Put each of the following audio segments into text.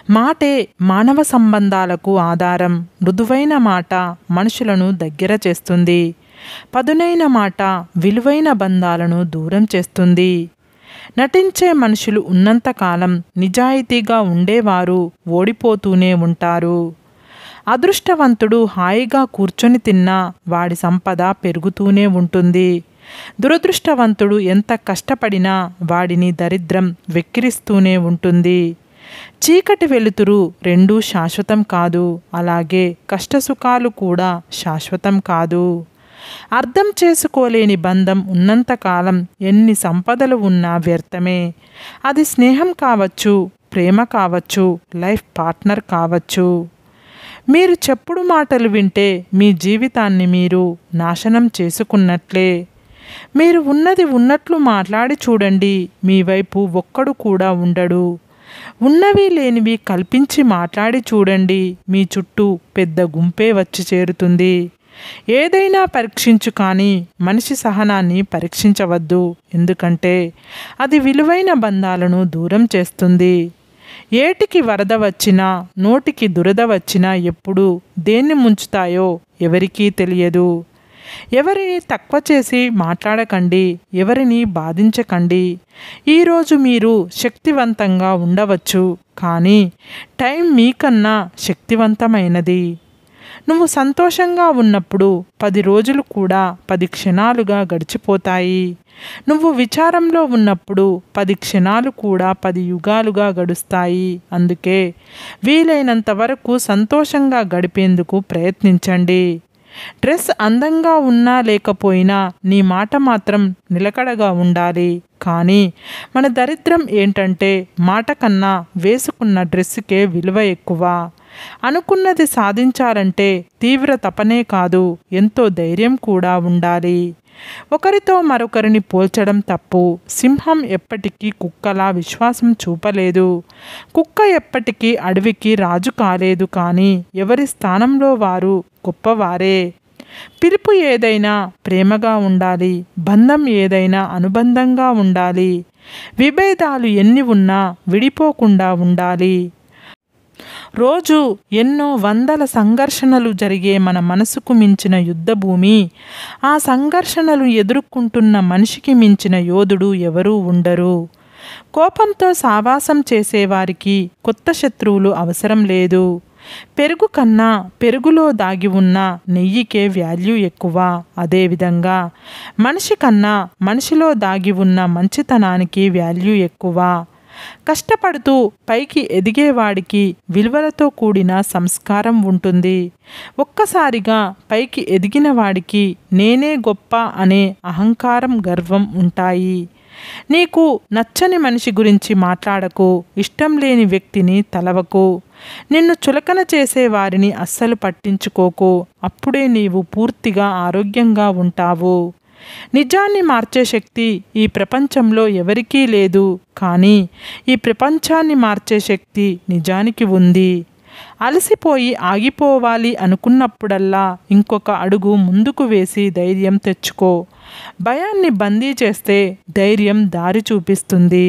మాటే మానవ సంబంధాలకు ఆధారం. మృదువైన మాట మనుషులను దగ్గర చేస్తుంది. పదునైన మాట విలువైన బంధాలను దూరం చేస్తుంది. నటించే మనుషులు ఉన్నంతకాలం నిజాయితీగా ఉండేవారు ఓడిపోతూనే ఉంటారు. అదృష్టవంతుడు హాయిగా కూర్చొని తిన్నా వాడి సంపద పెరుగుతూనే ఉంటుంది. దురదృష్టవంతుడు ఎంత కష్టపడినా వాడిని దరిద్రం వెక్కిరిస్తూనే ఉంటుంది. చీకటి వెలుతురు రెండూ శాశ్వతం కాదు. అలాగే కష్టసుఖాలు కూడా శాశ్వతం కాదు. అర్థం చేసుకోలేని బంధం ఉన్నంతకాలం ఎన్ని సంపదలు ఉన్నా వ్యర్థమే. అది స్నేహం కావచ్చు, ప్రేమ కావచ్చు, లైఫ్ పార్ట్నర్ కావచ్చు. మీరు చెప్పుడు మాటలు వింటే మీ జీవితాన్ని మీరు నాశనం చేసుకున్నట్లే. మీరు ఉన్నది ఉన్నట్లు మాట్లాడి చూడండి, మీ వైపు ఒక్కడు కూడా ఉండడు. ఉన్నవి లేనివి కల్పించి మాట్లాడి చూడండి, మీ చుట్టూ పెద్ద గుంపే వచ్చి చేరుతుంది. ఏదైనా పరీక్షించు కానీ మనిషి సహనాన్ని పరీక్షించవద్దు. ఎందుకంటే అది విలువైన బంధాలను దూరం చేస్తుంది. ఏటికి వరద వచ్చినా నోటికి దురద వచ్చినా ఎప్పుడు దేన్ని ముంచుతాయో ఎవరికీ తెలియదు. ఎవరిని తక్కువ చేసి మాట్లాడకండి, ఎవరిని బాధించకండి. ఈరోజు మీరు శక్తివంతంగా ఉండవచ్చు, కానీ టైం మీకన్నా శక్తివంతమైనది. నువ్వు సంతోషంగా ఉన్నప్పుడు 10 రోజులు కూడా 10 క్షణాలుగా గడిచిపోతాయి. నువ్వు విచారంలో ఉన్నప్పుడు 10 క్షణాలు కూడా 10 యుగాలుగా గడుస్తాయి. అందుకే వీలైనంత వరకు సంతోషంగా గడిపేందుకు ప్రయత్నించండి. డ్రెస్ అందంగా ఉన్నా లేకపోయినా నీ మాట మాత్రం నిలకడగా ఉండాలి. కానీ మన దరిద్రం ఏంటంటే మాట కన్నా వేసుకున్న డ్రెస్సుకే విలువ ఎక్కువ. అనుకున్నది సాధించాలంటే తీవ్ర తపనే కాదు, ఎంతో ధైర్యం కూడా ఉండాలి. ఒకరితో మరొకరిని పోల్చడం తప్పు. సింహం ఎప్పటికీ కుక్కలా విశ్వాసం చూపలేదు. కుక్క ఎప్పటికీ అడవికి రాజు కాలేదు. కానీ ఎవరి స్థానంలో వారు గొప్పవారే. పిలుపు ఏదైనా ప్రేమగా ఉండాలి. బంధం ఏదైనా అనుబంధంగా ఉండాలి. విభేదాలు ఎన్ని ఉన్నా విడిపోకుండా ఉండాలి. రోజు ఎన్నో వందల సంఘర్షణలు జరిగే మన మనసుకు మించిన యుద్ధభూమి. ఆ సంఘర్షణలు ఎదుర్కొంటున్న మనిషికి మించిన యోధుడు ఎవరూ ఉండరు. కోపంతో సావాసం చేసేవారికి కొత్త శత్రువులు అవసరం లేదు. పెరుగు కన్నా పెరుగులో దాగి ఉన్న నెయ్యికే వాల్యూ ఎక్కువ. అదేవిధంగా మనిషి కన్నా మనిషిలో దాగి ఉన్న మంచితనానికి వాల్యూ ఎక్కువ. కష్టపడుతూ పైకి ఎదిగేవాడికి విలువలతో కూడిన సంస్కారం ఉంటుంది. ఒక్కసారిగా పైకి ఎదిగిన వాడికి నేనే గొప్ప అనే అహంకారం, గర్వం ఉంటాయి. నీకు నచ్చని మనిషి గురించి మాట్లాడకు. ఇష్టం లేని వ్యక్తిని తలవకు. నిన్ను చులకన చేసే వారిని అస్సలు పట్టించుకోకు. అప్పుడే నీవు పూర్తిగా ఆరోగ్యంగా ఉంటావు. నిజాన్ని మార్చే శక్తి ఈ ప్రపంచంలో ఎవరికీ లేదు. కానీ ఈ ప్రపంచాన్ని మార్చే శక్తి నిజానికి ఉంది. అలసిపోయి ఆగిపోవాలి అనుకున్నప్పుడల్లా ఇంకొక అడుగు ముందుకు వేసి ధైర్యం తెచ్చుకో. భయాన్ని బందీ చేస్తే ధైర్యం దారి చూపిస్తుంది.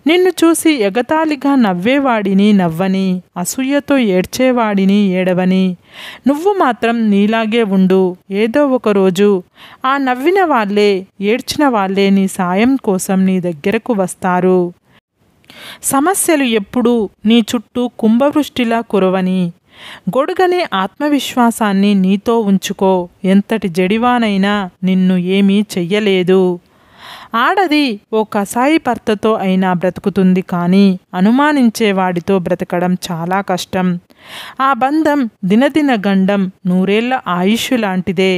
నిన్ను చూసి ఎగతాళిగా నవ్వేవాడిని నవ్వని, అసూయతో ఏడ్చేవాడిని ఏడవని. నువ్వు మాత్రం నీలాగే ఉండు. ఏదో ఒకరోజు ఆ నవ్విన వాళ్ళే, ఏడ్చిన వాళ్ళే నీ సాయం కోసం నీ దగ్గరకు వస్తారు. సమస్యలు ఎప్పుడూ నీ చుట్టూ కుంభవృష్టిలా కురవని. గొడుగనే ఆత్మవిశ్వాసాన్ని నీతో ఉంచుకో. ఎంతటి జడివానైనా నిన్ను ఏమీ చెయ్యలేదు. ఆడది ఓ కసాయి భర్తతో అయినా బ్రతుకుతుంది. కానీ అనుమానించేవాడితో బ్రతకడం చాలా కష్టం. ఆ బంధం దినదిన గండం, 100 ఏళ్ల ఆయుష్ లాంటిదే.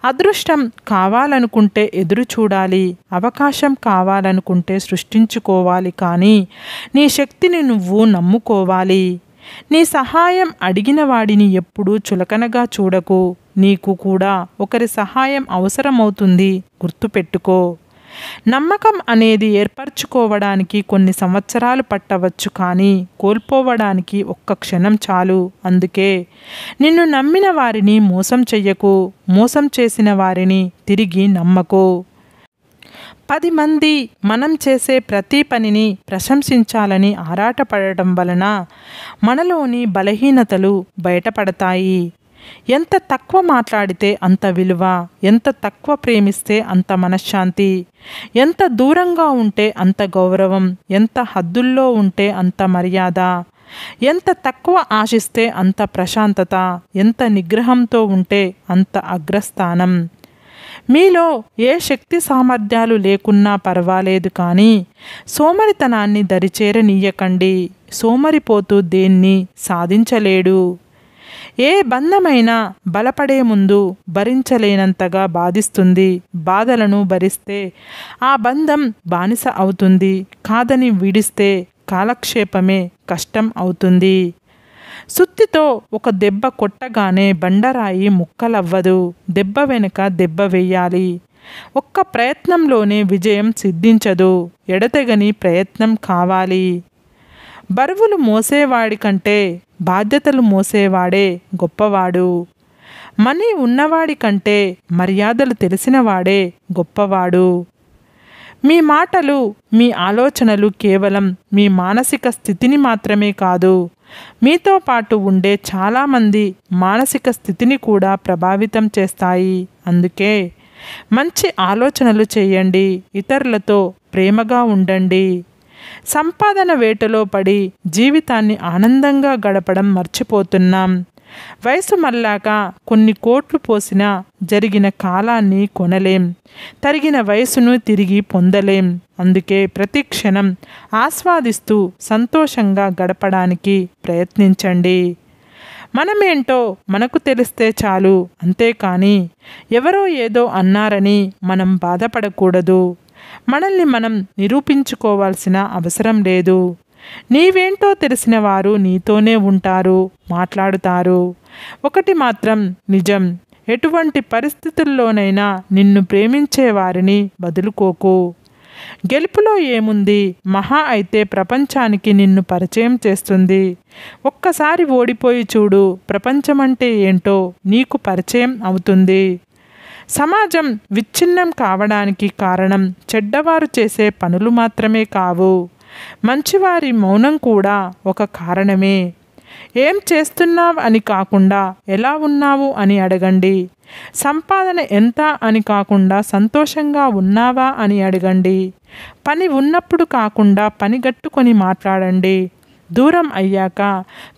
అదృష్టం కావాలనుకుంటే ఎదురు చూడాలి. అవకాశం కావాలనుకుంటే సృష్టించుకోవాలి. కానీ నీ శక్తిని నువ్వు నమ్ముకోవాలి. నీ సహాయం అడిగిన వాడిని ఎప్పుడూ చులకనగా చూడకు. నీకు కూడా ఒకరి సహాయం అవసరమవుతుంది, గుర్తుపెట్టుకో. నమ్మకం అనేది ఏర్పరచుకోవడానికి కొన్ని సంవత్సరాలు పట్టవచ్చు. కానీ కోల్పోవడానికి ఒక్క క్షణం చాలు. అందుకే నిన్ను నమ్మిన వారిని మోసం చెయ్యకు. మోసం చేసిన వారిని తిరిగి నమ్మకు. 10 మంది మనం చేసే ప్రతి పనిని ప్రశంసించాలని ఆరాటపడటం వలన మనలోని బలహీనతలు బయటపడతాయి. ఎంత తక్కువ మాట్లాడితే అంత విలువ, ఎంత తక్కువ ప్రేమిస్తే అంత మనశ్శాంతి, ఎంత దూరంగా ఉంటే అంత గౌరవం, ఎంత హద్దుల్లో ఉంటే అంత మర్యాద, ఎంత తక్కువ ఆశిస్తే అంత ప్రశాంతత, ఎంత నిగ్రహంతో ఉంటే అంత అగ్రస్థానం. మీలో ఏ శక్తి సామర్థ్యాలు లేకున్నా పర్వాలేదు, కానీ సోమరితనాన్ని దరిచేరనీయకండి. సోమరిపోతూ దేన్ని సాధించలేడు. ఏ బంధమైనా బలపడే ముందు భరించలేనంతగా బాధిస్తుంది. బాధలను భరిస్తే ఆ బంధం బానిస అవుతుంది. కాదని విడిస్తే కాలక్షేపమే కష్టం అవుతుంది. సుత్తితో ఒక దెబ్బ కొట్టగానే బండరాయి ముక్కలవ్వదు. దెబ్బ వెనుక దెబ్బ వెయ్యాలి. ఒక్క ప్రయత్నంలోనే విజయం సిద్ధించదు. ఎడతెగని ప్రయత్నం కావాలి. బరువులు మోసేవాడి కంటే బాధ్యతలు మోసేవాడే గొప్పవాడు. మనీ ఉన్నవాడి కంటే మర్యాదలు తెలిసినవాడే గొప్పవాడు. మీ మాటలు, మీ ఆలోచనలు కేవలం మీ మానసిక స్థితిని మాత్రమే కాదు, మీతో పాటు ఉండే చాలామంది మానసిక స్థితిని కూడా ప్రభావితం చేస్తాయి. అందుకే మంచి ఆలోచనలు చేయండి. ఇతరులతో ప్రేమగా ఉండండి. సంపాదన వేటలో పడి జీవితాన్ని ఆనందంగా గడపడం మర్చిపోతున్నాం. వయసు మళ్ళాక కొన్ని కోట్లు పోసినా జరిగిన కాలాన్ని కొనలేం. తరిగిన వయసును తిరిగి పొందలేం. అందుకే ప్రతి క్షణం ఆస్వాదిస్తూ సంతోషంగా గడపడానికి ప్రయత్నించండి. మనమేంటో మనకు తెలిస్తే చాలు. అంతేకాని ఎవరో ఏదో అన్నారని మనం బాధపడకూడదు. మనల్ని మనం నిరూపించుకోవాల్సిన అవసరం లేదు. నీవేంటో తెలిసిన వారు నీతోనే ఉంటారు, మాట్లాడుతారు. ఒకటి మాత్రం నిజం, ఎటువంటి పరిస్థితుల్లోనైనా నిన్ను ప్రేమించే వారిని వదులుకోకు. గెలుపులో ఏముంది? మహా అయితే ప్రపంచానికి నిన్ను పరిచయం చేస్తుంది. ఒక్కసారి ఓడిపోయి చూడు, ప్రపంచమంటే ఏంటో నీకు పరిచయం అవుతుంది. సమాజం విచ్ఛిన్నం కావడానికి కారణం చెడ్డవారు చేసే పనులు మాత్రమే కావు, మంచివారి మౌనం కూడా ఒక కారణమే. ఏం చేస్తున్నావు అని కాకుండా ఎలా ఉన్నావు అని అడగండి. సంపాదన ఎంత అని కాకుండా సంతోషంగా ఉన్నావా అని అడగండి. పని ఉన్నప్పుడు కాకుండా పనిగట్టుకొని మాట్లాడండి. దూరం అయ్యాక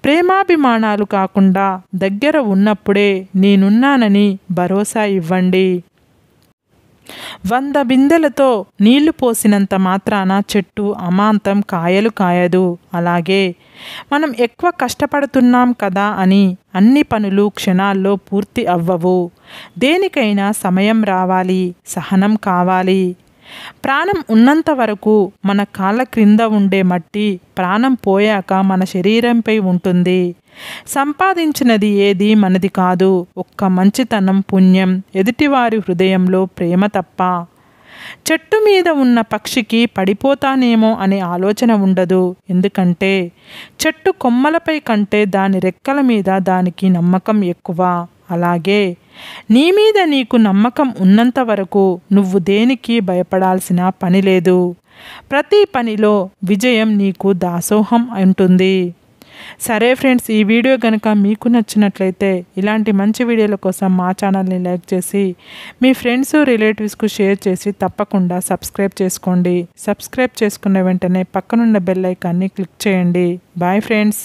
ప్రేమాభిమానాలు కాకుండా దగ్గర ఉన్నప్పుడే నేనున్నానని భరోసా ఇవ్వండి. 100 బిందెలతో నీళ్లు పోసినంత మాత్రాన చెట్టు అమాంతం కాయలు కాయదు. అలాగే మనం ఎక్కువ కష్టపడుతున్నాం కదా అని అన్ని పనులు క్షణాల్లో పూర్తి అవ్వవు. దేనికైనా సమయం రావాలి, సహనం కావాలి. ప్రాణం ఉన్నంత వరకు మన కాళ్ళ క్రింద ఉండే మట్టి ప్రాణం పోయాక మన శరీరంపై ఉంటుంది. సంపాదించినది ఏది మనది కాదు. ఒక్క మంచితనం, పుణ్యం, ఎదుటివారి హృదయంలో ప్రేమ తప్ప. చెట్టు మీద ఉన్న పక్షికి పడిపోతానేమో అనే ఆలోచన ఉండదు. ఎందుకంటే చెట్టు కొమ్మలపై కంటే దాని రెక్కల మీద దానికి నమ్మకం ఎక్కువ. అలాగే నీ మీద నీకు నమ్మకం ఉన్నంత వరకు నువ్వు దేనికి భయపడాల్సిన పని లేదు. ప్రతి పనిలో విజయం నీకు దాసోహం ఉంటుంది. సరే ఫ్రెండ్స్, ఈ వీడియో కనుక మీకు నచ్చినట్లయితే ఇలాంటి మంచి వీడియోల కోసం మా ఛానల్ని లైక్ చేసి మీ ఫ్రెండ్స్, రిలేటివ్స్కు షేర్ చేసి తప్పకుండా సబ్స్క్రైబ్ చేసుకోండి. సబ్స్క్రైబ్ చేసుకున్న వెంటనే పక్కనున్న బెల్ ఐకాన్ని క్లిక్ చేయండి. Bye friends.